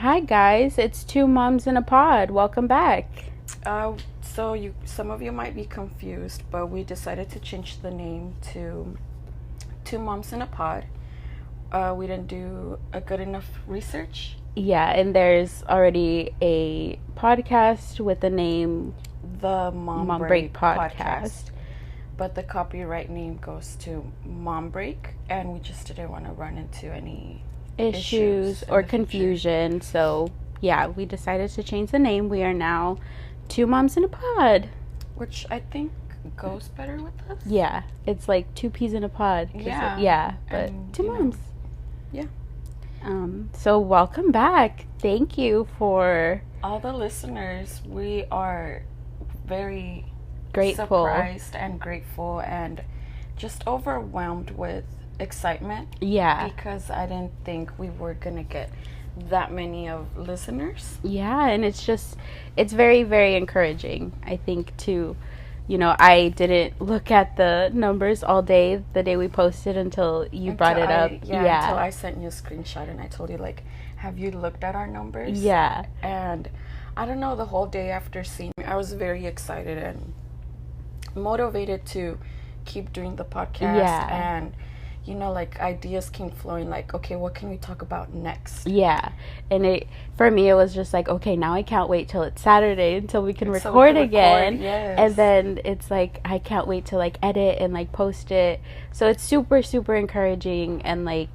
Hi guys, it's Two Moms in a Pod. Welcome back. Some of you might be confused, but we decided to change the name to Two Moms in a Pod. We didn't do a good enough research. Yeah, and there's already a podcast with the name The Mom Break Podcast. But the copyright name goes to Mom Break, and we just didn't want to run into any issues or confusion. Future. So, yeah, we decided to change the name. We are now Two Moms in a Pod. Which I think goes better with us. Yeah, it's like two peas in a pod. Yeah. But two moms. Yeah. So welcome back. Thank you for all the listeners. We are very grateful, surprised and grateful and just overwhelmed with excitement. Yeah. Because I didn't think we were going to get that many of listeners. Yeah, and it's very, very encouraging. I think too, I didn't look at the numbers all day the day we posted until you brought it up. Yeah, until I sent you a screenshot and I told you, like, have you looked at our numbers? Yeah. And I don't know, the whole day after seeing it, I was very excited and motivated to keep doing the podcast. Yeah. And like ideas came flowing, like, okay, what can we talk about next? Yeah. And for me, it was just like, okay, now I can't wait till it's Saturday until we can record again. Yes. And then it's like, I can't wait to like edit and like post it. So it's super, super encouraging. And like,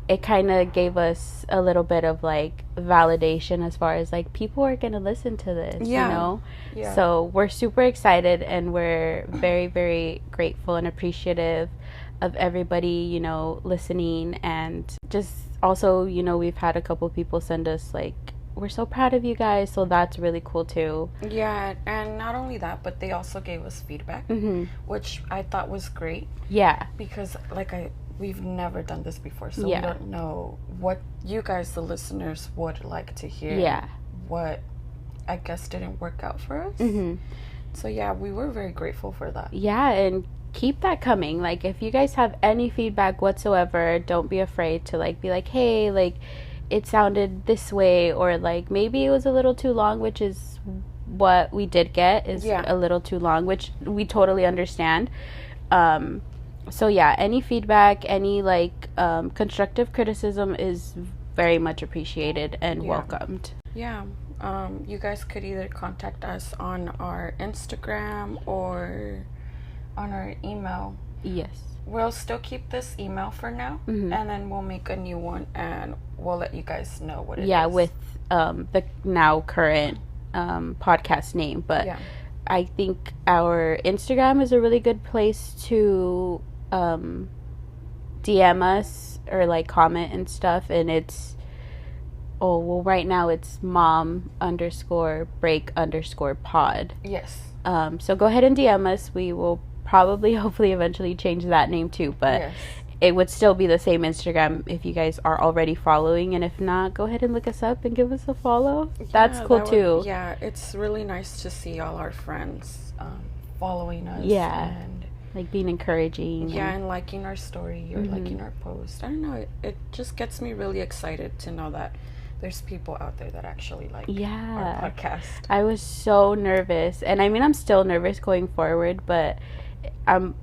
it kind of gave us a little bit of like validation as far as like people are going to listen to this, Yeah. So we're super excited and we're very, very grateful and appreciative of everybody, listening. And just also, we've had a couple people send us like, we're so proud of you guys. So that's really cool too. Yeah. And not only that, but they also gave us feedback, which I thought was great. Yeah. Because we've never done this before. So Yeah. we don't know what you guys, the listeners, would like to hear. Yeah. What I guess didn't work out for us. So yeah, we were very grateful for that. Yeah. And keep that coming. Like, if you guys have any feedback whatsoever, don't be afraid to like be like, hey, like it sounded this way, or like maybe it was a little too long, which is what we did get, is a little too long, which we totally understand. So yeah, any feedback, any like constructive criticism is very much appreciated and welcomed. Yeah. You guys could either contact us on our Instagram or on our email. Yes. We'll still keep this email for now, and then we'll make a new one and we'll let you guys know what it is. Yeah, with the now current podcast name. But I think our Instagram is a really good place to DM us or like comment and stuff. And it's right now it's mom_break_pod. Yes. So go ahead and DM us. We will hopefully eventually change that name too, but it would still be the same Instagram if you guys are already following, and if not, go ahead and look us up and give us a follow. That's cool too. It's really nice to see all our friends following us. And like being encouraging. And liking our story or liking our post. I don't know, it just gets me really excited to know that there's people out there that actually like our podcast. I was so nervous, and I mean, I'm still nervous going forward, but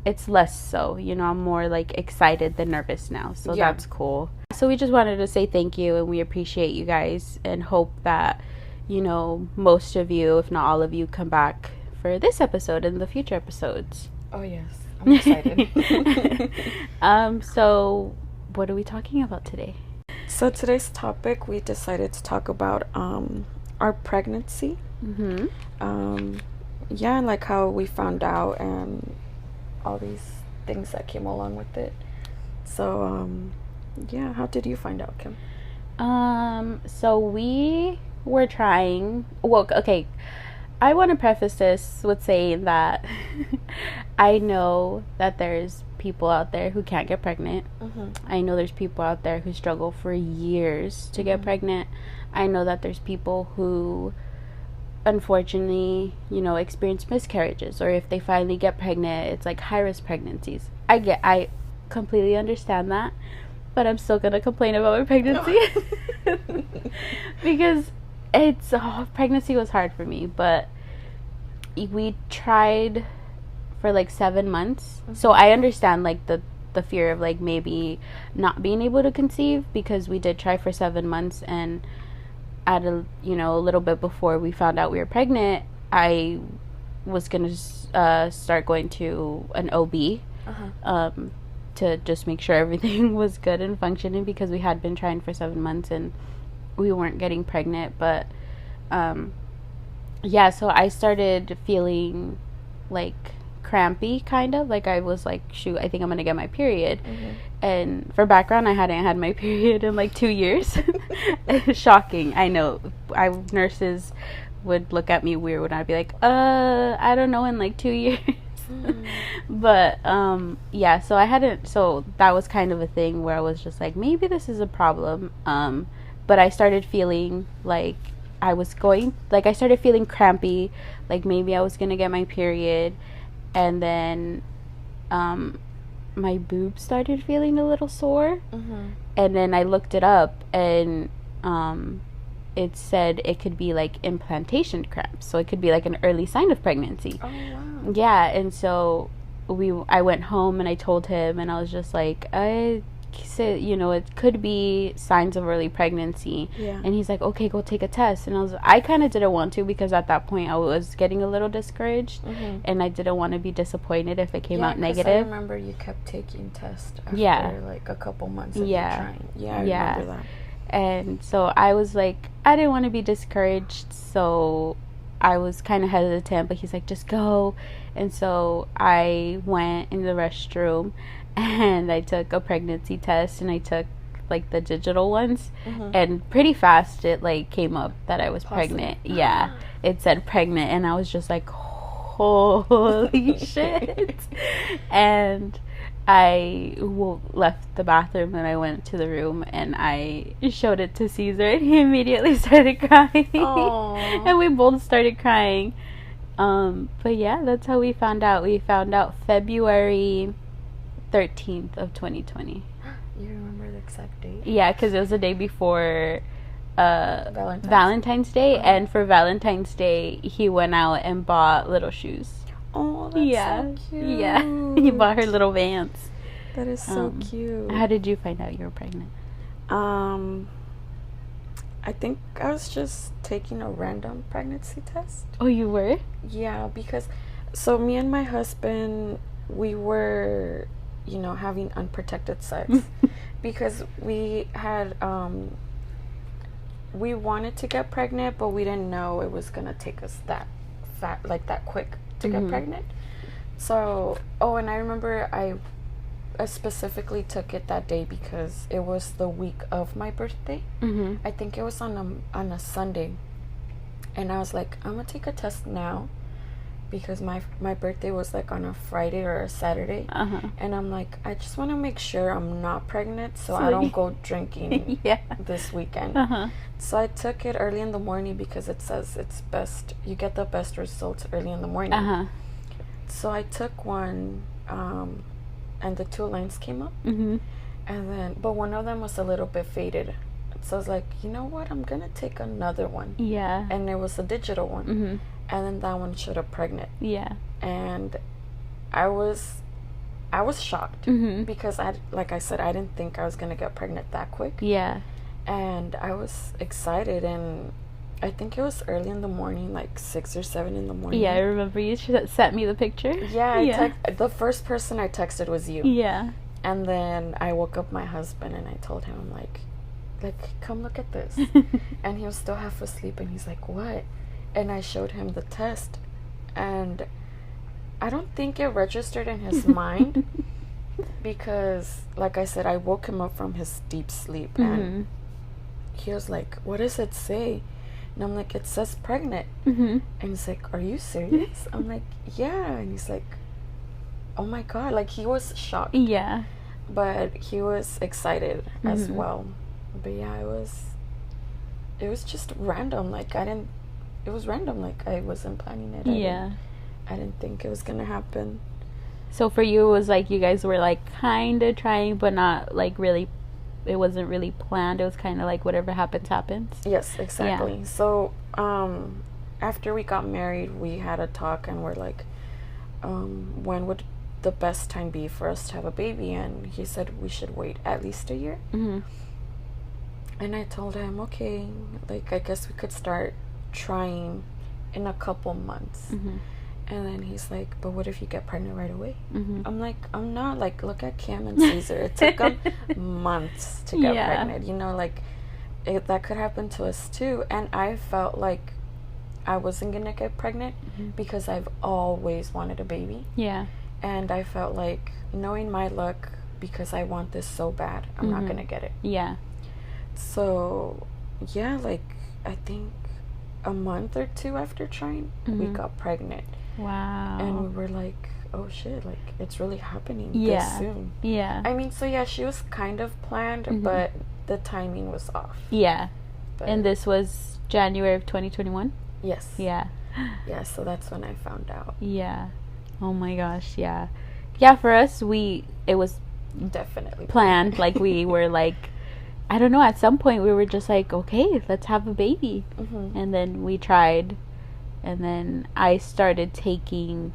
it's less so, I'm more like excited than nervous now, so that's cool. So we just wanted to say thank you, and we appreciate you guys, and hope that most of you, if not all of you, come back for this episode and the future episodes. Oh yes, I'm excited. So what are we talking about today? So today's topic, we decided to talk about our pregnancy. And like how we found out and all these things that came along with it. So how did you find out, Kim? So we were trying, I want to preface this with saying that I know that there's people out there who can't get pregnant. I know there's people out there who struggle for years to get pregnant. I know that there's people who unfortunately, experience miscarriages, or if they finally get pregnant, it's like high-risk pregnancies. I completely understand that, but I'm still gonna complain about my pregnancy Because pregnancy was hard for me, but we tried for like 7 months. Mm-hmm. So I understand like the fear of like maybe not being able to conceive, because we did try for 7 months, and at a little bit before we found out we were pregnant, I was gonna start going to an OB to just make sure everything was good and functioning, because we had been trying for 7 months and we weren't getting pregnant. But so I started feeling like crampy, kind of like I was like, shoot, I think I'm gonna get my period. Mm-hmm. And for background, I hadn't had my period in like 2 years. Shocking, I know. Nurses would look at me weird when I'd be like, I don't know, in like 2 years. But so that was kind of a thing where I was just like, maybe this is a problem. But I started feeling like I started feeling crampy, like maybe I was gonna get my period. And then my boobs started feeling a little sore. Mm-hmm. And then I looked it up, and it said it could be like implantation cramps. So it could be like an early sign of pregnancy. Oh, wow. Yeah, and so I went home and I told him, and I was just like, I said, it could be signs of early pregnancy. Yeah. And he's like, okay, go take a test. And I kind of didn't want to, because at that point I was getting a little discouraged. Mm-hmm. And I didn't want to be disappointed if it came out negative. I remember you kept taking tests after like a couple months of you trying. Yeah, I remember that. And so I was like, I didn't want to be discouraged, so I was kind of hesitant, but he's like, just go. And so I went in the restroom and I took a pregnancy test, and I took like the digital ones. Mm-hmm. And pretty fast it like came up that I was pregnant. Yeah, it said pregnant, and I was just like, holy shit. And I left the bathroom and I went to the room and I showed it to Caesar, and he immediately started crying. And we both started crying. But yeah, that's how we found out. We found out February 13th of 2020. You remember the exact date? Yeah, because it was the day before Valentine's Day. And for Valentine's Day, he went out and bought little shoes. Oh, that's so cute. Yeah, he bought her little Vans. That is so cute. How did you find out you were pregnant? I think I was just taking a random pregnancy test. Oh, you were? Yeah, because so me and my husband, we were, having unprotected sex because we had we wanted to get pregnant, but we didn't know it was gonna take us that quick to get pregnant. So, and I remember I specifically took it that day because it was the week of my birthday. Mm-hmm. I think it was on a Sunday, and I was like, I'm gonna take a test now because my birthday was like on a Friday or a Saturday. And I'm like, I just want to make sure I'm not pregnant, so I don't go drinking this weekend. So I took it early in the morning because it says it's best, you get the best results early in the morning. So I took one, and the 2 lines came up. And then, but one of them was a little bit faded. So I was like, you know what, I'm gonna take another one. Yeah. And it was a digital one. And then that one showed up pregnant. Yeah. And I was shocked because like I said, I didn't think I was gonna get pregnant that quick. Yeah. And I was excited, and I think it was early in the morning, like 6 or 7 in the morning. Yeah, I remember you sent me the picture. Yeah, the first person I texted was you. Yeah. And then I woke up my husband and I told him, I'm like, come look at this. And he was still half asleep, and he's like, what? And I showed him the test, and I don't think it registered in his mind because, like I said, I woke him up from his deep sleep, and he was like, what does it say? And I'm like, it says pregnant. And he's like, are you serious? I'm like, yeah. And he's like, oh my God. Like, he was shocked. Yeah. But he was excited as well. But yeah, it was just random. Like, it was random. Like, I wasn't planning it. I didn't think it was going to happen. So for you, it was like you guys were like kind of trying, but not like really it wasn't really planned. It was kind of like whatever happens. Yes, exactly. So after we got married, we had a talk, and we're like, when would the best time be for us to have a baby? And he said we should wait at least a year. And I told him, okay, like, I guess we could start trying in a couple months. And then he's like, but what if you get pregnant right away? I'm like, I'm not. Like, look at Cam and Caesar. It took them months to get pregnant. You know, like, that could happen to us too. And I felt like I wasn't going to get pregnant because I've always wanted a baby. Yeah. And I felt like, knowing my luck, because I want this so bad, I'm not going to get it. Yeah. So, yeah, like, I think a month or two after trying, we got pregnant. Wow. And we were like, oh shit, like, it's really happening this soon. Yeah. I mean, so yeah, she was kind of planned, but the timing was off. Yeah. But and this was January of 2021? Yes. Yeah. Yeah, so that's when I found out. Yeah. Oh my gosh, yeah. Yeah, for us, it was definitely planned. Like, we were like, I don't know, at some point we were just like, okay, let's have a baby. And then we tried. And then I started taking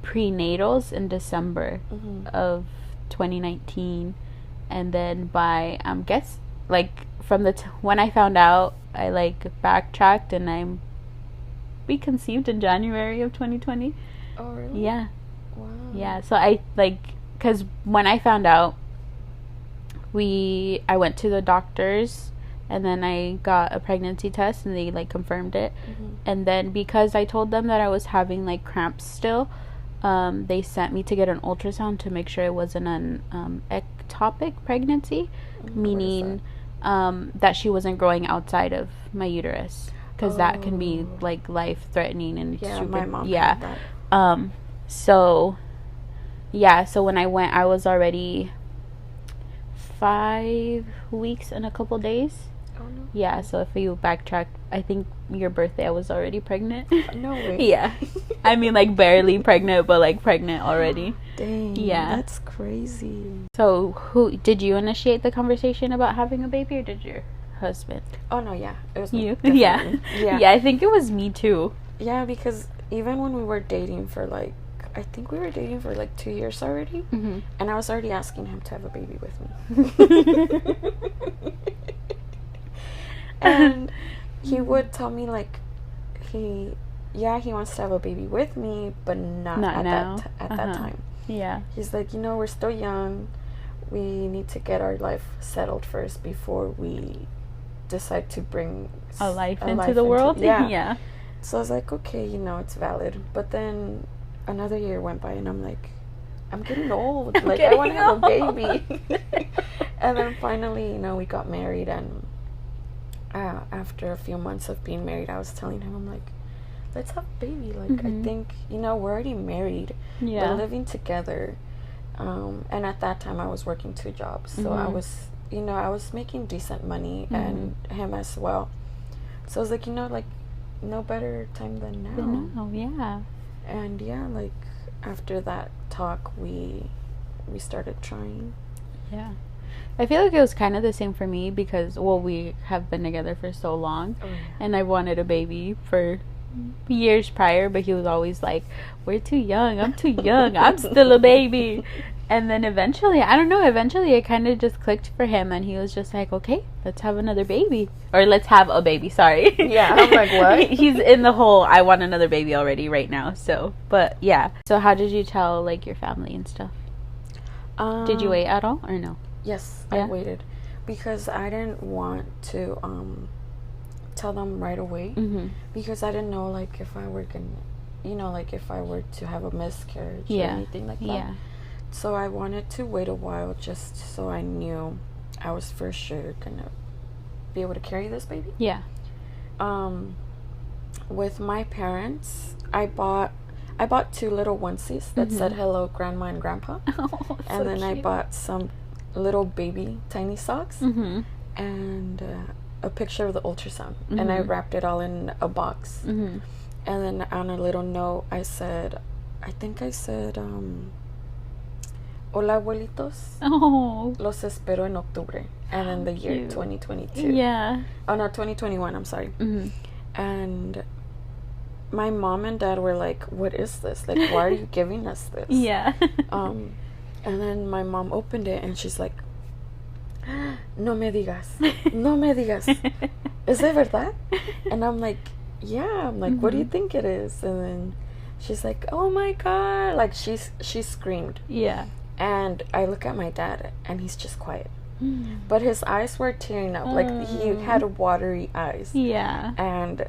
prenatals in December of 2019. And then by, guess, like, from when I found out, I, like, backtracked, and we conceived in January of 2020. Oh, really? Yeah. Wow. Yeah, so I, like, because when I found out, I went to the doctors, and then I got a pregnancy test, and they, like, confirmed it. And then because I told them that I was having, like, cramps still, they sent me to get an ultrasound to make sure it wasn't an ectopic pregnancy, meaning that she wasn't growing outside of my uterus, because that can be, like, life-threatening and super. My mom had that. So when I went, I was already 5 weeks and a couple days. Oh, no. Yeah, so if you backtrack, I think your birthday I was already pregnant. No way. Yeah. I mean, like, barely pregnant, but, like, pregnant already. Dang. Yeah. That's crazy. So did you initiate the conversation about having a baby, or did your husband? Oh, no, yeah. It was you. Me, yeah. Yeah, I think it was me too. Yeah, because even when we were dating for, like, I think we were dating for, like, 2 years already. And I was already asking him to have a baby with me. And he would tell me, like, he wants to have a baby with me, but not at now. That time. Yeah. He's like, we're still young. We need to get our life settled first before we decide to bring a life into the world. Yeah. So I was like, okay, it's valid. But then another year went by, and I'm like, I'm getting old. Like, I want to have a baby. And then finally, we got married, and after a few months of being married, I was telling him, I'm like, let's have a baby. Like, I think, we're already married. Yeah. We're living together. And at that time, I was working 2 jobs. So I was, I was making decent money, and him as well. So I was like, like, no better time than now. Yeah. And yeah, like, after that talk, we started trying. Yeah. I feel like it was kind of the same for me because, we have been together for so long. Oh, yeah. And I wanted a baby for years prior, but he was always like, we're too young. I'm too young. I'm still a baby. And then eventually it kind of just clicked for him, and he was just like, okay, let's have another baby. Or let's have a baby, sorry. Yeah, I'm like, what? He's in the whole, I want another baby already right now. So, but yeah. So how did you tell, like, your family and stuff? Did you wait at all, or no? Yes, yeah? I waited. Because I didn't want to tell them right away. Because I didn't know, like, if I were like, if I were to have a miscarriage or anything like that. Yeah. So I wanted to wait a while just so I knew I was for sure gonna be able to carry this baby. Yeah. With my parents, I bought 2 little onesies that said hello grandma and grandpa. Oh, and so then cute. I bought some little baby tiny socks and a picture of the ultrasound. And I wrapped it all in a box. And then on a little note I said Hola abuelitos. Oh. Los espero en octubre. And then the year 2022. Yeah. Oh no, 2021, I'm sorry. Mm-hmm. And my mom and dad were like, what is this? Like, why are you giving us this? Yeah. And then my mom opened it and she's like, no me digas. No me digas. ¿Es de verdad? And I'm like, yeah. I'm like, what do you think it is? And then she's like, oh my God. Like, she screamed. Yeah. And I look at my dad and he's just quiet. But his eyes were tearing up. Like, he had watery eyes. Yeah. And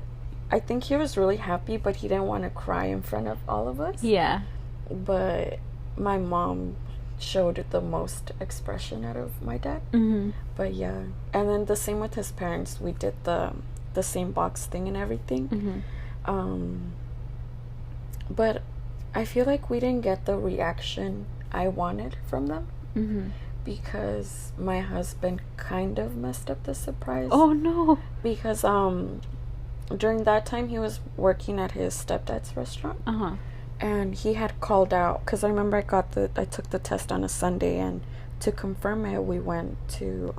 I think he was really happy, but he didn't want to cry in front of all of us. Yeah. But my mom showed the most expression out of my dad. Mm-hmm. But yeah. And then the same with his parents. We did the same box thing and everything. Mm-hmm. But I feel like we didn't get the reaction I wanted from them. Mm-hmm. Because my husband kind of messed up the surprise. Oh no. Because during that time he was working at his stepdad's restaurant. And he had called out, because I remember I took the test on a Sunday, and to confirm it we went to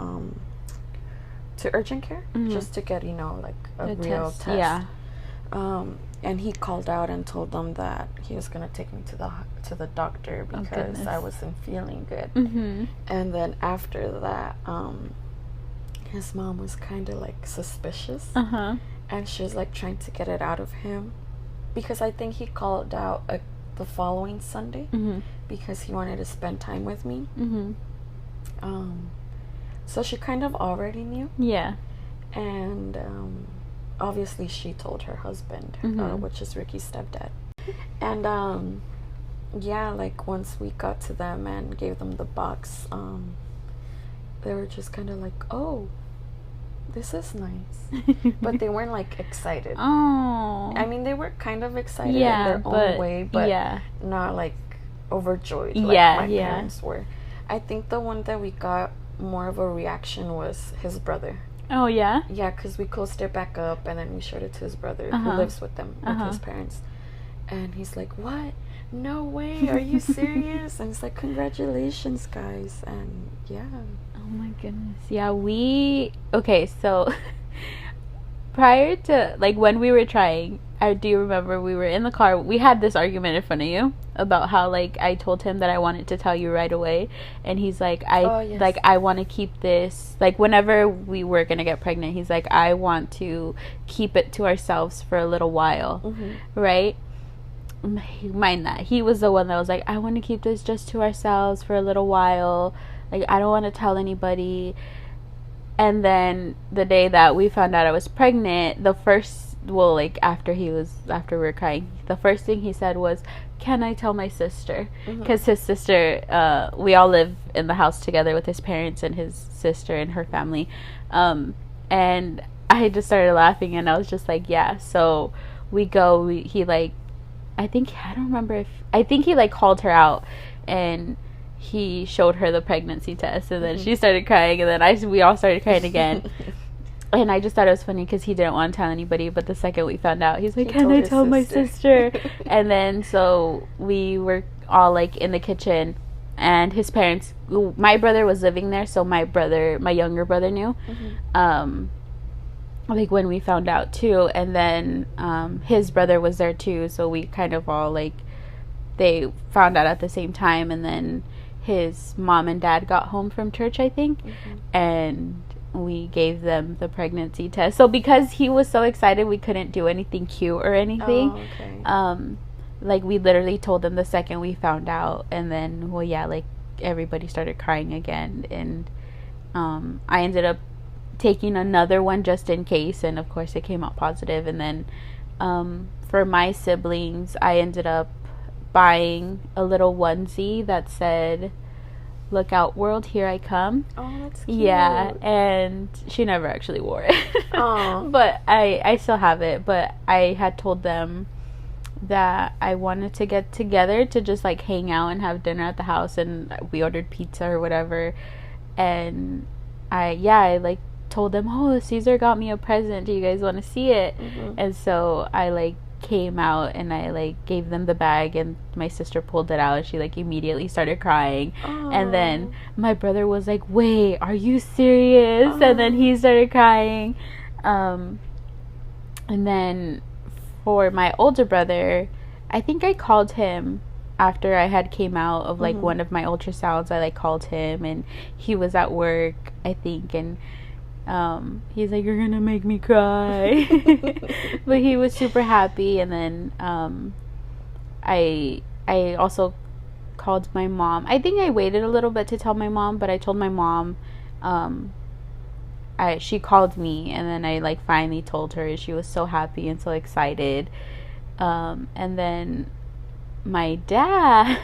urgent care, just to get, like a real test. Yeah. And he called out and told them that he was gonna take me to the doctor because I wasn't feeling good. Mm-hmm. And then after that, his mom was kind of like suspicious, and she was like trying to get it out of him, because I think he called out the following Sunday, because he wanted to spend time with me. So she kind of already knew. Yeah. And obviously she told her husband, which is Ricky's stepdad. And yeah, like once we got to them and gave them the box, they were just kind of like, oh, this is nice. But they weren't like excited. Oh. I mean, they were kind of excited in their own way, but not like overjoyed like my parents were. I think the one that we got more of a reaction was his brother. Oh, yeah? Yeah, because we closed it back up and then we showed it to his brother who lives with them, with his parents. And he's like, what? No way, are you serious? And it's like, congratulations, guys. And yeah. Oh my goodness. Yeah, okay, so prior to, like, when we were trying, I do remember we were in the car. We had this argument in front of you about how, like, I told him that I wanted to tell you right away, and he's like, I want to keep this, like, whenever we were gonna get pregnant, he's like, I want to keep it to ourselves for a little while, right? Mind that he was the one that was like, I want to keep this just to ourselves for a little while, like, I don't want to tell anybody. And then the day that we found out I was pregnant, after we were crying, the first thing he said was, can I tell my sister? Because his sister, we all live in the house together with his parents and his sister and her family. And I just started laughing, and I was just like, yeah. So we go, I think he like called her out, and he showed her the pregnancy test, and then she started crying, and then we all started crying again. And I just thought it was funny because he didn't want to tell anybody, but the second we found out, he's like, can I tell my sister? And then so we were all like in the kitchen, and his parents, my brother was living there, so my younger brother knew, like when we found out too. And then his brother was there too, so we kind of all like, they found out at the same time. And then his mom and dad got home from church, I think, and we gave them the pregnancy test. So because he was so excited, we couldn't do anything cute or anything. Like we literally told them the second we found out, and then like everybody started crying again, and I ended up taking another one just in case, and of course it came out positive. And then for my siblings, I ended up buying a little onesie that said, "Look out, world, here I come." Oh, that's cute. Yeah, and she never actually wore it. But I still have it. But I had told them that I wanted to get together to just like hang out and have dinner at the house, and we ordered pizza or whatever. And I told them, oh, Caesar got me a present, do you guys want to see it? And so I like came out and I like gave them the bag, and my sister pulled it out and she like immediately started crying. Aww. And then my brother was like, wait, are you serious? Aww. And then he started crying. And then for my older brother, I think I called him after I had came out of like one of my ultrasounds. I like called him and he was at work, I think, and he's like, you're gonna make me cry. But he was super happy. And then I also called my mom. I think I waited a little bit to tell my mom, but I told my mom. She called me, and then I like finally told her. She was so happy and so excited. And then my dad,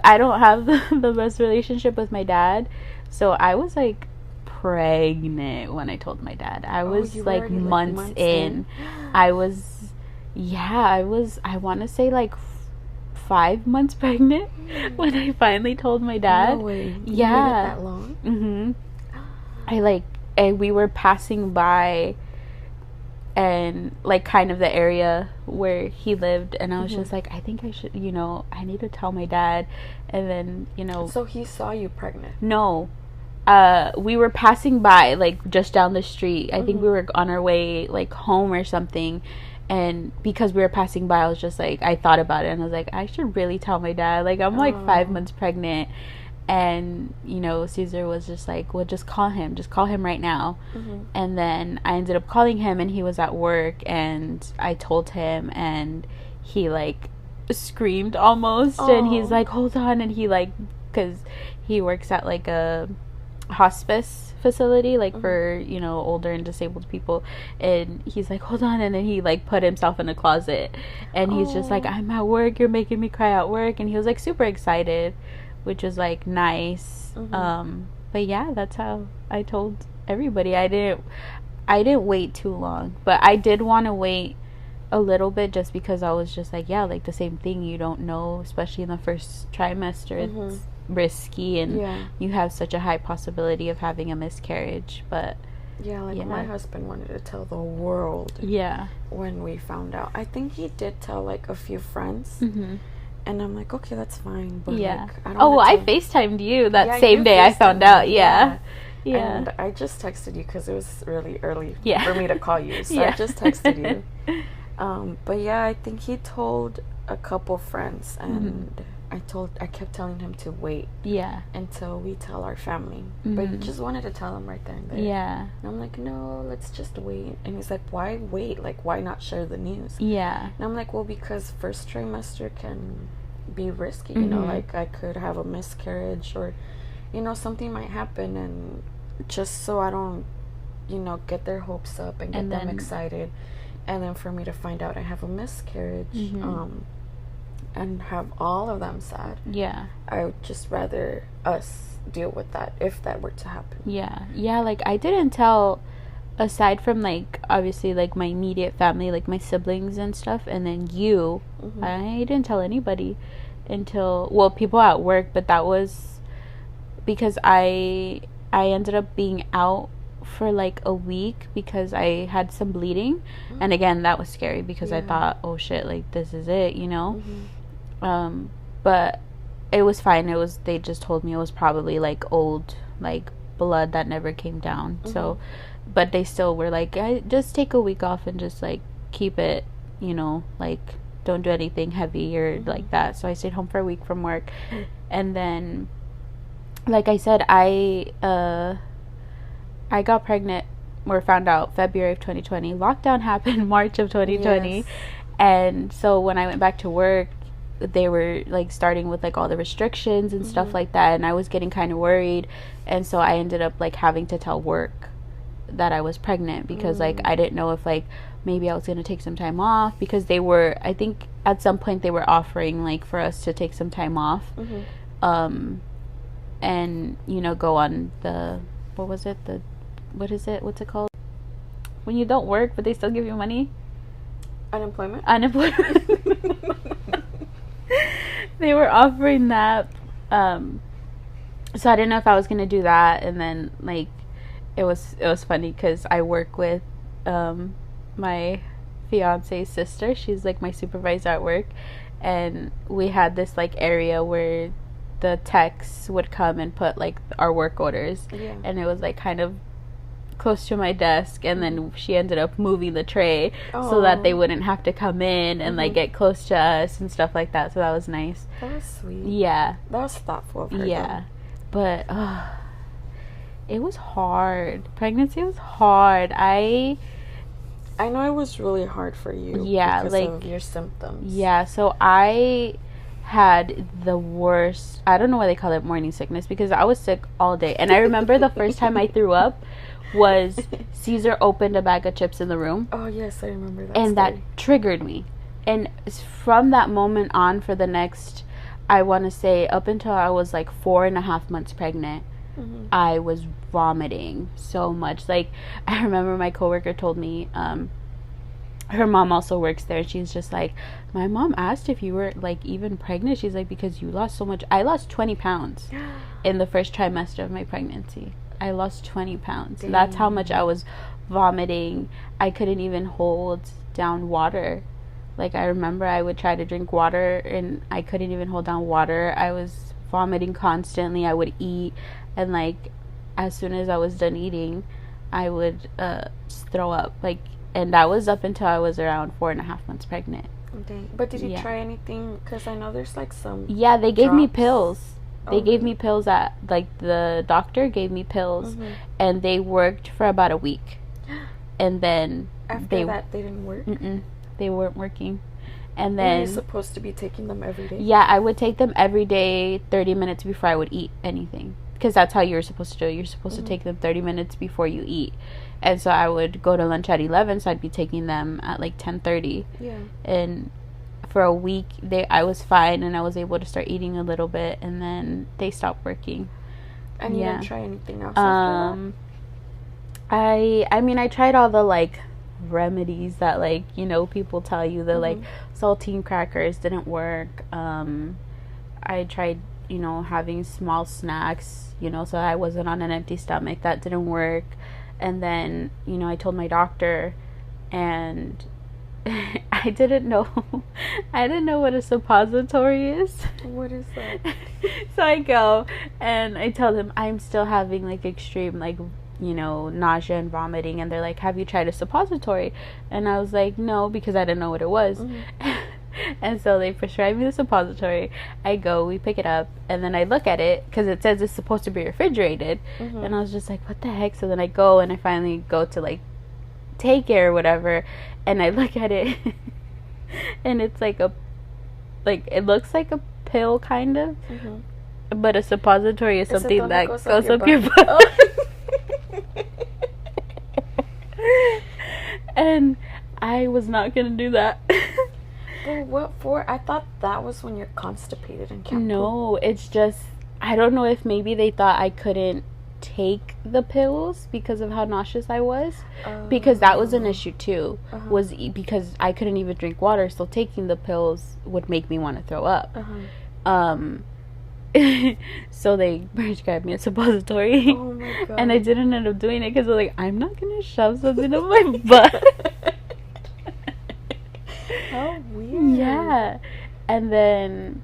I don't have the best relationship with my dad, so I was like pregnant when I told my dad. I was like months in. I want to say like 5 months pregnant when I finally told my dad. No way. Yeah. You waited that long? We were passing by and like kind of the area where he lived, and I was just like, I think I should, I need to tell my dad. And then, So he saw you pregnant? No. We were passing by like just down the street. I think we were on our way like home or something. And because we were passing by, I was just like, I thought about it and I was like, I should really tell my dad. Like, I'm like 5 months pregnant. And, Caesar was just like, well, just call him right now. And then I ended up calling him, and he was at work, and I told him, and he like screamed almost. Aww. And he's like, hold on. And he like, because he works at like a hospice facility, like for older and disabled people, and he's like, hold on. And then he like put himself in a closet, and he's just like, I'm at work, you're making me cry at work. And he was like super excited, which was like nice. But yeah, that's how I told everybody. I didn't wait too long, but I did want to wait a little bit just because I was just like, yeah, like the same thing, you don't know, especially in the first trimester. It's risky, and you have such a high possibility of having a miscarriage. But my husband wanted to tell the world when we found out. I think he did tell like a few friends, and I'm like, okay, that's fine, but like, I don't I FaceTimed you that same day I found out. And I just texted you because it was really early for me to call you, so I just texted you. But yeah, I think he told a couple friends, and I kept telling him to wait until we tell our family. But he just wanted to tell them right there and there. And I'm like, no, let's just wait. And he's like, why wait? Like, why not share the news? And I'm like, well, because first trimester can be risky, like I could have a miscarriage, or something might happen, and just so I don't get their hopes up and get them excited, and then for me to find out I have a miscarriage, and have all of them sad. I would just rather us deal with that if that were to happen. Like I didn't tell, aside from like obviously like my immediate family, like my siblings and stuff, and then you, I didn't tell anybody until, well, people at work, but that was because I ended up being out for like a week because I had some bleeding. And again, that was scary because I thought, oh shit, like this is it, but it was fine. They just told me it was probably like old like blood that never came down. So but they still were like, I just take a week off and just like keep it, like don't do anything heavy or like that. So I stayed home for a week from work. And then like I said, I got pregnant or found out February of 2020. Lockdown happened March of 2020. And so when I went back to work, they were like starting with like all the restrictions and stuff like that, and I was getting kind of worried. And so I ended up like having to tell work that I was pregnant because like I didn't know if like maybe I was going to take some time off, because they were, I think at some point they were offering like for us to take some time off and go on the, what's it called when you don't work but they still give you money? Unemployment. They were offering that, so I didn't know if I was gonna do that. And then like it was funny because I work with my fiance's sister. She's like my supervisor at work, and we had this like area where the techs would come and put like our work orders, and it was like kind of close to my desk, and then she ended up moving the tray so that they wouldn't have to come in and like get close to us and stuff like that. So that was nice. That was sweet. Yeah, that was thoughtful of her. Yeah, but it was hard. Pregnancy was hard. I know it was really hard for you. Yeah, because like of your symptoms. Yeah, so I had the worst, I don't know why they call it morning sickness, because I was sick all day. And I remember the first time I threw up was Caesar opened a bag of chips in the room. Oh yes, I remember that. And that triggered me. And from that moment on, for the next, I want to say up until I was like 4.5 months pregnant, I was vomiting so much. Like, I remember my coworker told me, her mom also works there. She's just like, my mom asked if you were like even pregnant. She's like, because you lost so much. I lost 20 pounds in the first trimester of my pregnancy. I lost 20 pounds. Dang. That's how much I was vomiting. I couldn't even hold down water. Like, I remember I would try to drink water and I couldn't even hold down water. I was vomiting constantly. I would eat, and like as soon as I was done eating, I would just throw up. Like, and that was up until I was around 4.5 months pregnant. Dang. But did you try anything? Because I know there's like some. Yeah, they gave me pills. They gave me pills at, like, the doctor gave me pills, and they worked for about a week. And then after that, they didn't work? They weren't working. And then... Were you supposed to be taking them every day? Yeah, I would take them every day, 30 minutes before I would eat anything. Because that's how you're supposed to do it. You're supposed to take them 30 minutes before you eat. And so I would go to lunch at 11, so I'd be taking them at, like, 10:30. Yeah. And for a week, I was fine, and I was able to start eating a little bit, and then they stopped working. And you didn't try anything else after that? I mean, I tried all the, like, remedies that, like, you know, people tell you. The, like, saltine crackers didn't work. I tried, you know, having small snacks, you know, so I wasn't on an empty stomach. That didn't work. And then, you know, I told my doctor, and I didn't know what a suppository is. What is that? So I go and I tell them I'm still having like extreme, like, you know, nausea and vomiting, and they're like, have you tried a suppository? And I was like, no, because I didn't know what it was. And so they prescribed me the suppository. I go, we pick it up, and then I look at it because it says it's supposed to be refrigerated. And I was just like, what the heck? So then I go, and I finally go to like take it or whatever, and I look at it and it's like it looks like a pill kind of, but a suppository is something that goes up your butt. And I was not gonna do that. Well, what for? I thought that was when you're constipated and can't No, it's just, I don't know if maybe they thought I couldn't take the pills because of how nauseous I was, because that was an issue too, was because I couldn't even drink water, so taking the pills would make me want to throw up. So they prescribed me a suppository. Oh my God. And I didn't end up doing it because I was like, I'm not gonna shove something up my butt. How weird. Yeah. And then,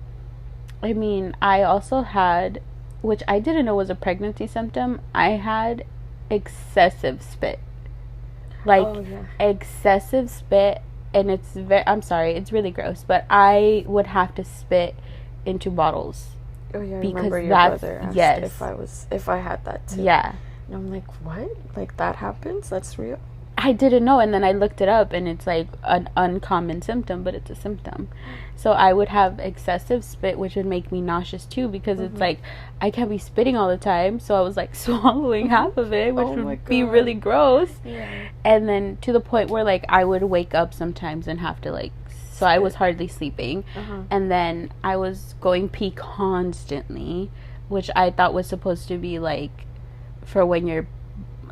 I mean, I also had, which I didn't know was a pregnancy symptom, I had excessive spit. Like, excessive spit. And it's I'm sorry, it's really gross, but I would have to spit into bottles. Oh yeah, I remember your brother asked if I had that too. Yeah. And I'm like, what? Like, that happens? That's real? I didn't know, and then I looked it up, and it's like an uncommon symptom, but it's a symptom. So I would have excessive spit, which would make me nauseous too, because it's like I can't be spitting all the time. So I was like swallowing half of it, which would be really gross. Yeah. And then to the point where like I would wake up sometimes and have to like, so I was hardly sleeping. And then I was going pee constantly, which I thought was supposed to be like for when you're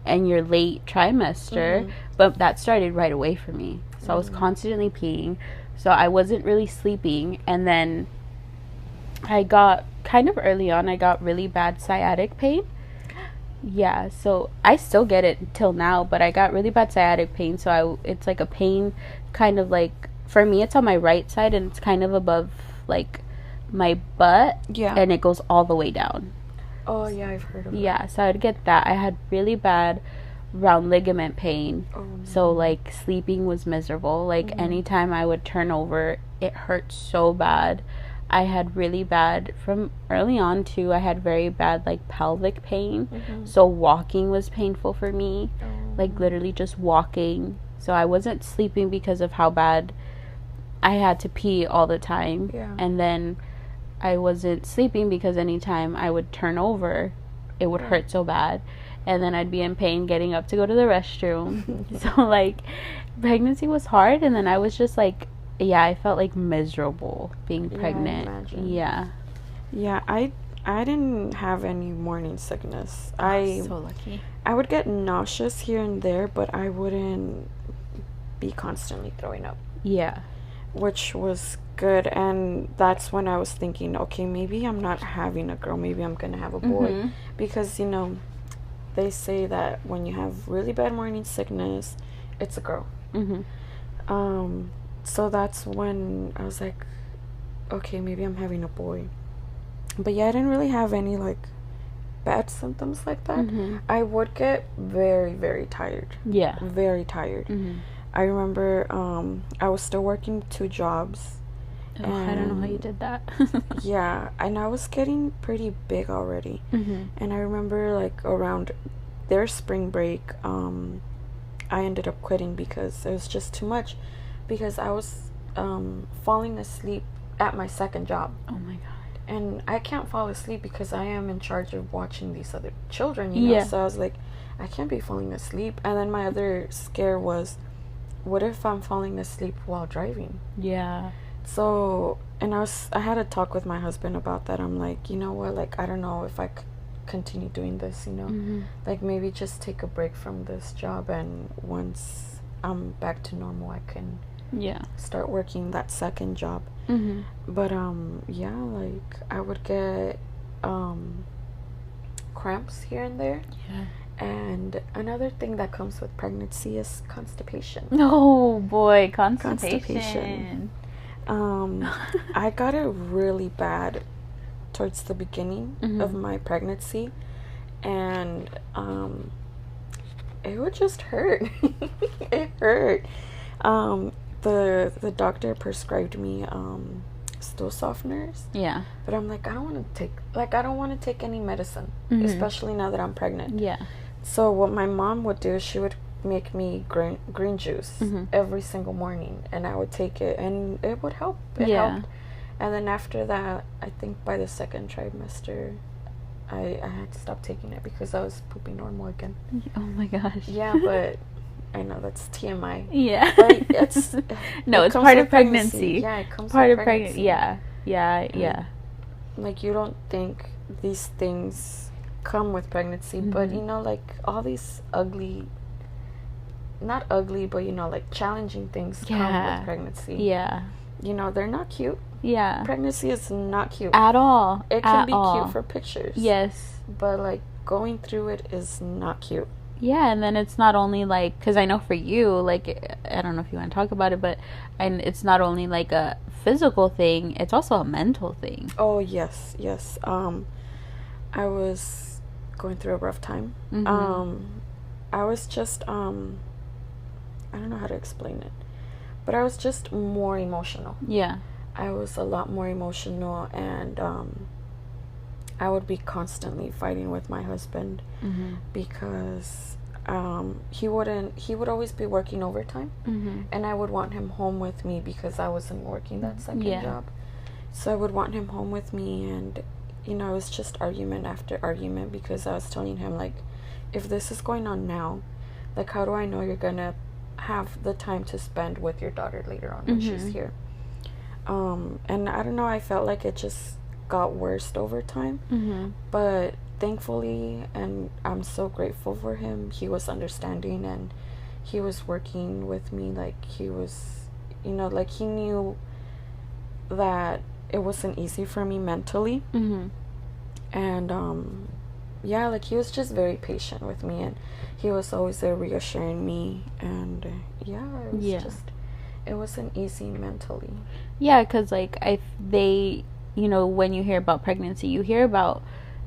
in your late trimester, but that started right away for me. So I was constantly peeing, so I wasn't really sleeping. And then I got kind of early on, I got really bad sciatic pain, Yeah, so I still get it till now, but I got really bad sciatic pain, so it's like a pain kind of like, for me it's on my right side and it's kind of above like my butt. Yeah. And it goes all the way down. Oh yeah, I've heard of it. Yeah, so I'd get that. I had really bad round ligament pain. Oh, no. So like sleeping was miserable. Like anytime I would turn over, it hurt so bad. I had really bad, from early on too, I had very bad like pelvic pain. So walking was painful for me. Like literally just walking. So I wasn't sleeping because of how bad I had to pee all the time. Yeah. And then I wasn't sleeping because anytime I would turn over, it would hurt so bad. And then I'd be in pain getting up to go to the restroom. So like pregnancy was hard, and then I was just like, yeah, I felt like miserable being pregnant. Yeah. Yeah, I didn't have any morning sickness. So lucky. I would get nauseous here and there, but I wouldn't be constantly throwing up. Yeah. Which was good, and that's when I was thinking, okay, maybe I'm not having a girl, maybe I'm gonna have a boy. Because, you know, they say that when you have really bad morning sickness, it's a girl. So that's when I was like, okay, maybe I'm having a boy. But yeah, I didn't really have any like bad symptoms like that. I would get very, very tired. Yeah. Very tired. I remember I was still working 2 jobs. I don't know how you did that. Yeah, and I was getting pretty big already. And I remember like around their spring break, I ended up quitting because it was just too much. Because I was falling asleep at my second job. Oh my god. And I can't fall asleep because I am in charge of watching these other children, you know. Yeah. So I was like, I can't be falling asleep. And then my other scare was, what if I'm falling asleep while driving? Yeah. So, and I had a talk with my husband about that. I'm like, you know what, like, I don't know if I could continue doing this, you know. Like, maybe just take a break from this job, and once I'm back to normal, I can start working that second job. But yeah, like I would get cramps here and there. And another thing that comes with pregnancy is constipation. Oh boy, constipation. I got it really bad towards the beginning of my pregnancy, and it would just hurt. It hurt. The doctor prescribed me stool softeners. Yeah. But I'm like, I don't want to take any medicine, especially now that I'm pregnant. Yeah. So what my mom would do is she would make me green juice every single morning, and I would take it, and it would help. It helped. And then after that, I think by the second trimester, I had to stop taking it because I was pooping normal again. Oh my gosh. Yeah, but I know that's TMI. Yeah. But it's it's part of pregnancy. Yeah, it comes part with of pregnancy. Yeah. Like, you don't think these things come with pregnancy, but you know, like all these not ugly, but you know, like challenging things come with pregnancy. Yeah. You know, they're not cute. Yeah. Pregnancy is not cute. At all. It can be cute for pictures. Yes. But like going through it is not cute. Yeah, and then it's not only like, because I know for you, like, I don't know if you want to talk about it, and it's not only like a physical thing, it's also a mental thing. Oh, yes. I was going through a rough time. I was just, I don't know how to explain it, but I was just more emotional. Yeah. I was a lot more emotional, and I would be constantly fighting with my husband because he would always be working overtime, and I would want him home with me because I wasn't working that second job. So I would want him home with me, and you know, it was just argument after argument because I was telling him, like, if this is going on now, like, how do I know you're gonna have the time to spend with your daughter later on when she's here? And I don't know, I felt like it just got worse over time, but thankfully, and I'm so grateful for him, he was understanding, and he was working with me. Like, he was, you know, like, he knew that it wasn't easy for me mentally, and yeah, like he was just very patient with me, and he was always there reassuring me, and yeah, it was just, it wasn't easy mentally. Yeah, because like when you hear about pregnancy, you hear about,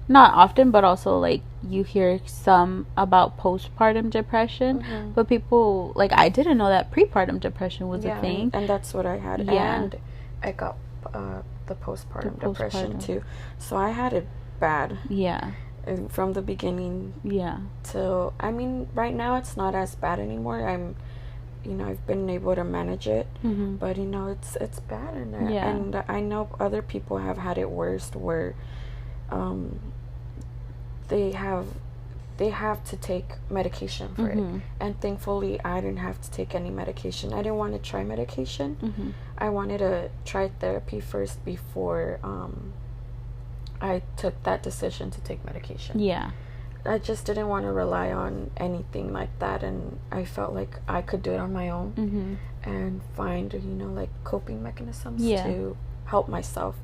not often, but also like you hear some about postpartum depression, but people, like, I didn't know that prepartum depression was a thing, and that's what I had. And I got the postpartum depression too, so I had it bad from the beginning till, I mean, right now it's not as bad anymore. I've been able to manage it, but it's bad, and I know other people have had it worse, where they have to take medication for it, and thankfully I didn't have to take any medication. I didn't want to try medication. I wanted to try therapy first before I took that decision to take medication. I just didn't want to rely on anything like that, and I felt like I could do it on my own and find like coping mechanisms to help myself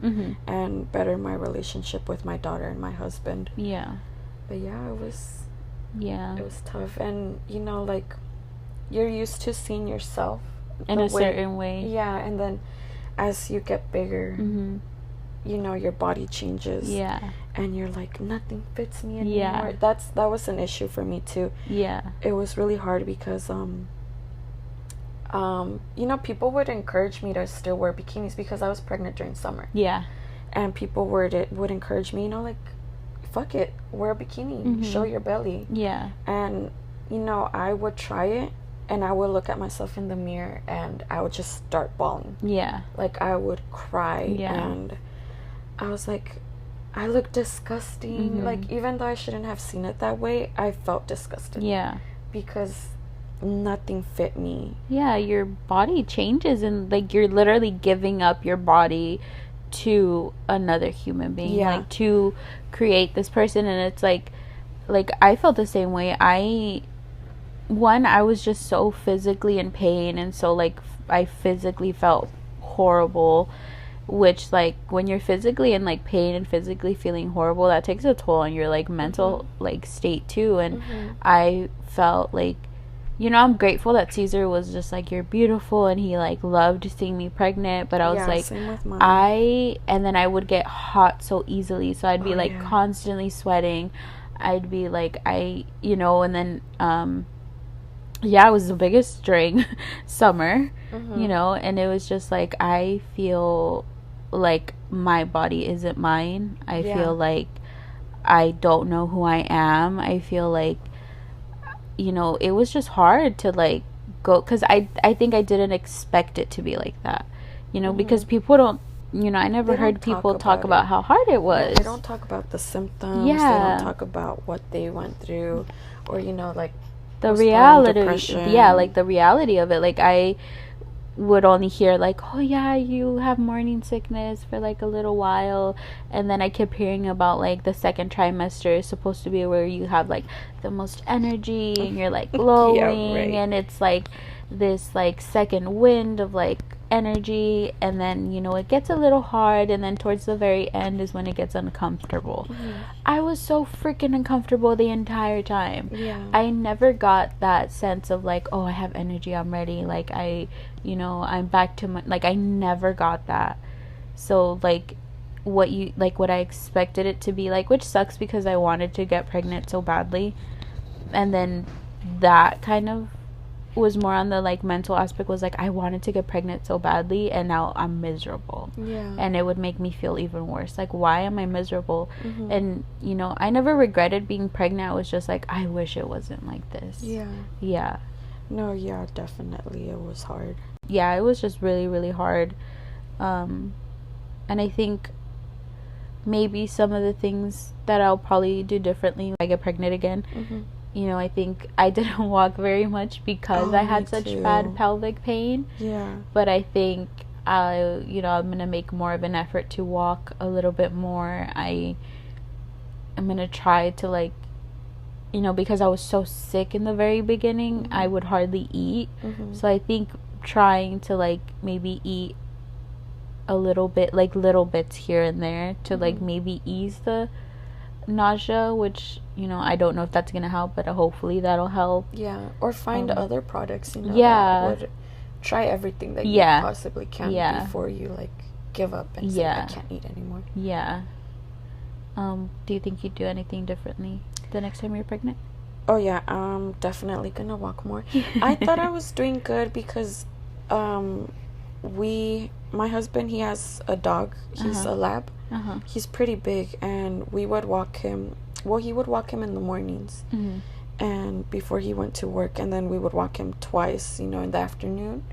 and better my relationship with my daughter and my husband. But it was tough, and like, you're used to seeing yourself in a certain way, and then as you get bigger, your body changes, and you're like, nothing fits me anymore. That was an issue for me too. It was really hard because people would encourage me to still wear bikinis because I was pregnant during summer, and people would encourage me, like, fuck it, wear a bikini, show your belly. And I would try it, and I would look at myself in the mirror, and I would just start bawling. Like, I would cry, and I was like, I look disgusting. Like, even though I shouldn't have seen it that way, I felt disgusted. Because nothing fit me. Your body changes, and like, you're literally giving up your body to another human being, like, to create this person. And it's like I felt the same way. I was just so physically in pain, and so like I physically felt horrible, which, like, when you're physically in like pain and physically feeling horrible, that takes a toll on your like mental like state too. And I felt like, I'm grateful that Caesar was just like, you're beautiful, and he like loved seeing me pregnant, but I was like, same with mine. And then I would get hot so easily, so I'd be constantly sweating. I'd be like, and then it was the biggest during summer, and it was just like, I feel like my body isn't mine. I feel like I don't know who I am. I feel like, it was just hard to like go, because I think I didn't expect it to be like that, because people don't, I never heard people talk about how hard it was. They don't talk about the symptoms. They don't talk about what they went through, or like the reality. Like the reality of it. Like, I would only hear like, oh yeah, you have morning sickness for like a little while, and then I kept hearing about like the second trimester is supposed to be where you have like the most energy, and you're like glowing, and it's like this like second wind of like energy, and then it gets a little hard, and then towards the very end is when it gets uncomfortable. I was so freaking uncomfortable the entire time. I never got that sense of like, oh, I have energy, I'm ready, like I'm back to my, like, I never got that. So like what I expected it to be like, which sucks because I wanted to get pregnant so badly, and then that kind of was more on the like mental aspect, was like, I wanted to get pregnant so badly, and now I'm miserable, and it would make me feel even worse, like, why am I miserable? And I never regretted being pregnant. I was just like, I wish it wasn't like this. Definitely, it was hard. It was just really, really hard. And I think maybe some of the things that I'll probably do differently when I get pregnant again, I think I didn't walk very much because I had such bad pelvic pain. But I think I'm gonna make more of an effort to walk a little bit more. I'm gonna try to like, because I was so sick in the very beginning, I would hardly eat. So I think trying to like maybe eat a little bit, like little bits here and there, to like maybe ease the nausea, which, you know, I don't know if that's gonna help, but hopefully that'll help. Yeah, or find other products, you know, yeah, that would try everything that you possibly can before you like give up and say I can't eat anymore. Yeah. Do you think you'd do anything differently the next time you're pregnant? Oh yeah, I'm definitely gonna walk more. I thought I was doing good because my husband, he has a dog. He's a lab. He's pretty big, and we would walk him. Well, he would walk him in the mornings, and before he went to work, and then we would walk him twice, you know, in the afternoon,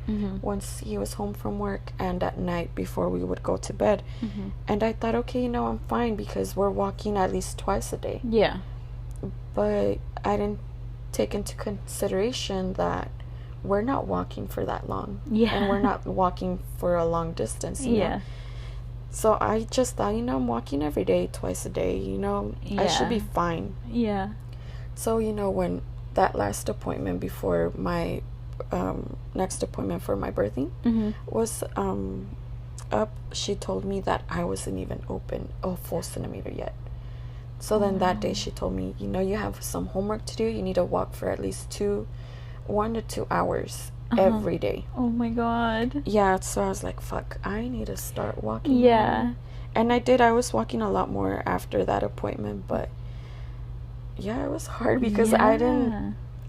once he was home from work, and at night before we would go to bed. And I thought, okay, you know, I'm fine because we're walking at least twice a day. Yeah. But I didn't take into consideration that we're not walking for that long. Yeah. And we're not walking for a long distance. You know? So I just thought, you know, I'm walking every day, twice a day, you know, I should be fine. Yeah. So, you know, when that last appointment before my next appointment for my birthing was up, she told me that I wasn't even open a full centimeter yet. So then that day she told me, you know, you have some homework to do. You need to walk for at least 1 to 2 hours every day. Oh my God. Yeah, so I was like, fuck, I need to start walking. Yeah. More. And I did. I was walking a lot more after that appointment, but yeah, it was hard because I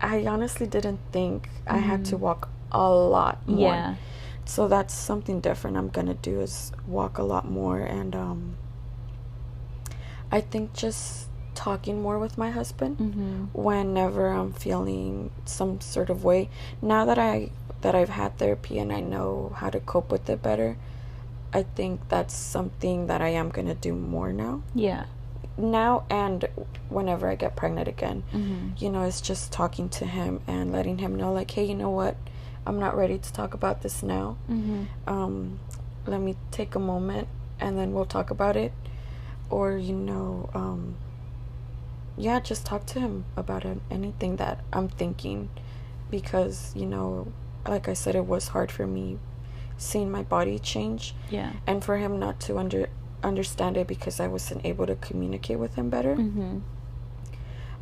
honestly didn't think I had to walk a lot more. Yeah. So that's something different I'm gonna do, is walk a lot more. And I think just talking more with my husband whenever I'm feeling some sort of way. Now that I've had therapy and I know how to cope with it better, I think that's something that I am gonna do more now. Yeah. Now and whenever I get pregnant again, you know, it's just talking to him and letting him know, like, hey, you know what, I'm not ready to talk about this now. Let me take a moment and then we'll talk about it. Or, you know, just talk to him about anything that I'm thinking, because, you know, like I said, it was hard for me seeing my body change. Yeah. And for him not to understand it because I wasn't able to communicate with him better.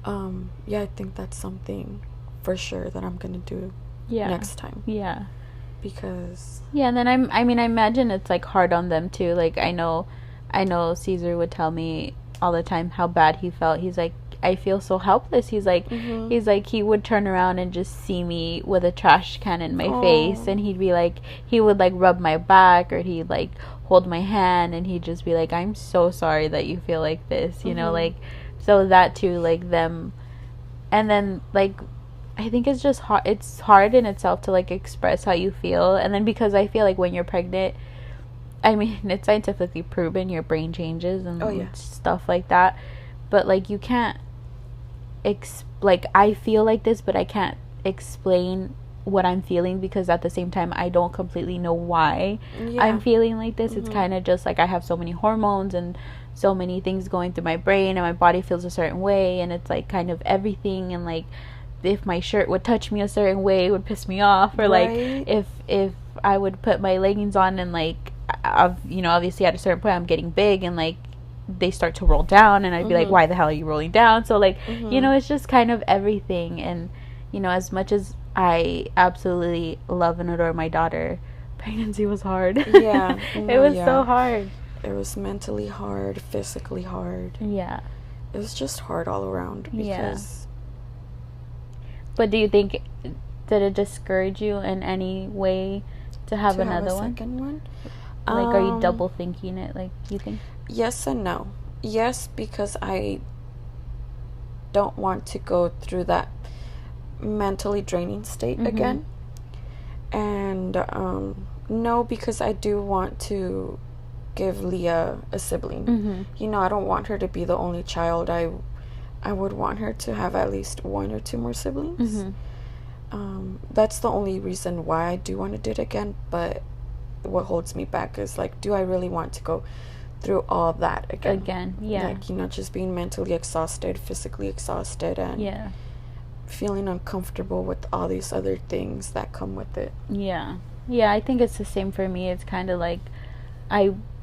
I think that's something for sure that I'm gonna do next time. Yeah. Because and then I imagine it's like hard on them too. Like I know Caesar would tell me all the time how bad he felt. He's like, I feel so helpless. He's like, he would turn around and just see me with a trash can in my face, and he'd be like, he would like rub my back, or he'd like hold my hand, and he'd just be like, I'm so sorry that you feel like this, you know, like, so that too, like them. And then like, I think it's just hard. It's hard in itself to like express how you feel. And then because I feel like when you're pregnant, I mean, it's scientifically proven your brain changes and stuff like that. But like, you can't like, I feel like this, but I can't explain what I'm feeling, because at the same time I don't completely know why I'm feeling like this. It's kind of just like I have so many hormones and so many things going through my brain, and my body feels a certain way, and it's like kind of everything. And like, if my shirt would touch me a certain way, it would piss me off. Or like if I would put my leggings on and like, you know, obviously at a certain point I'm getting big, and like they start to roll down, and I'd be like, why the hell are you rolling down? So like, you know, it's just kind of everything. And you know, as much as I absolutely love and adore my daughter, pregnancy was hard. Yeah. It was so hard. It was mentally hard, physically hard. Yeah. It was just hard all around. Because But do you think, did it discourage you in any way to have another one? Second one? Like, are you double thinking it, like, you think? Yes and no. Yes, because I don't want to go through that mentally draining state again. And no, because I do want to give Leah a sibling. You know, I don't want her to be the only child. I would want her to have at least 1 or 2 more siblings. That's the only reason why I do want to do it again. But what holds me back is like, do I really want to go through all that again? Like, you know, just being mentally exhausted, physically exhausted, and feeling uncomfortable with all these other things that come with it. I think it's the same for me. It's kind of like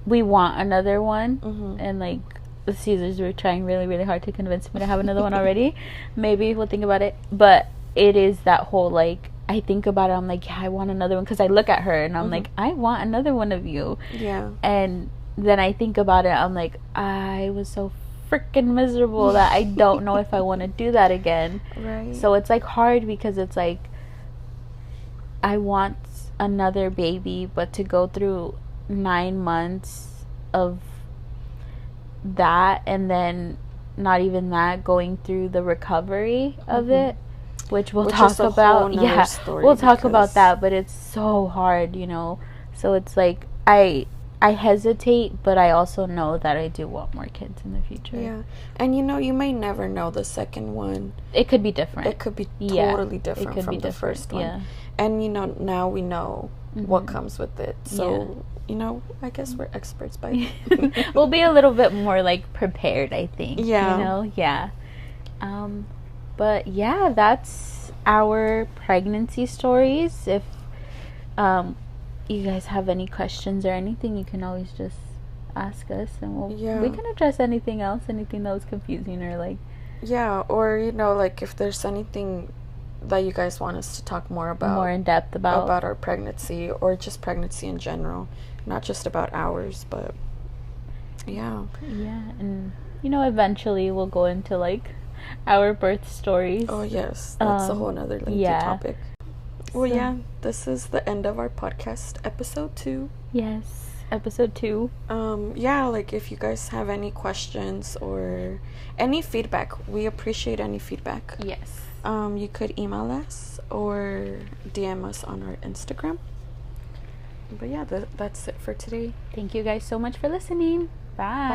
we want another one, and like the Caesars were trying really, really hard to convince me to have another one already. Maybe we'll think about it. But it is that whole, like, I think about it, I'm like, yeah, I want another one. Because I look at her and I'm like, I want another one of you. Yeah. And then I think about it, I'm like, I was so freaking miserable that I don't know if I want to do that again. Right. So it's, like, hard because it's, like, I want another baby, but to go through 9 months of that, and then not even that, going through the recovery of it, which we'll talk about. Yeah, we'll talk about that, but it's so hard, you know. So it's like I hesitate, but I also know that I do want more kids in the future. Yeah. And you know, you may never know the second one. It could be different. It could be totally different from the first one. Yeah. And you know, now we know what comes with it. So you know, I guess we're experts by then. We'll be a little bit more, like, prepared, I think. Yeah. You know? Yeah. But yeah, that's our pregnancy stories. If you guys have any questions or anything, you can always just ask us, and we can address anything else, anything that was confusing, or like, or you know, like, if there's anything that you guys want us to talk more about, more in depth about our pregnancy, or just pregnancy in general, not just about ours, but and you know, eventually we'll go into, like, our birth stories. Oh yes, that's a whole nother lengthy topic. Well, this is the end of our podcast, episode 2. Yes, episode 2. Like, if you guys have any questions or any feedback, we appreciate any feedback. Yes. You could email us or DM us on our Instagram. But yeah, that's it for today. Thank you guys so much for listening. Bye.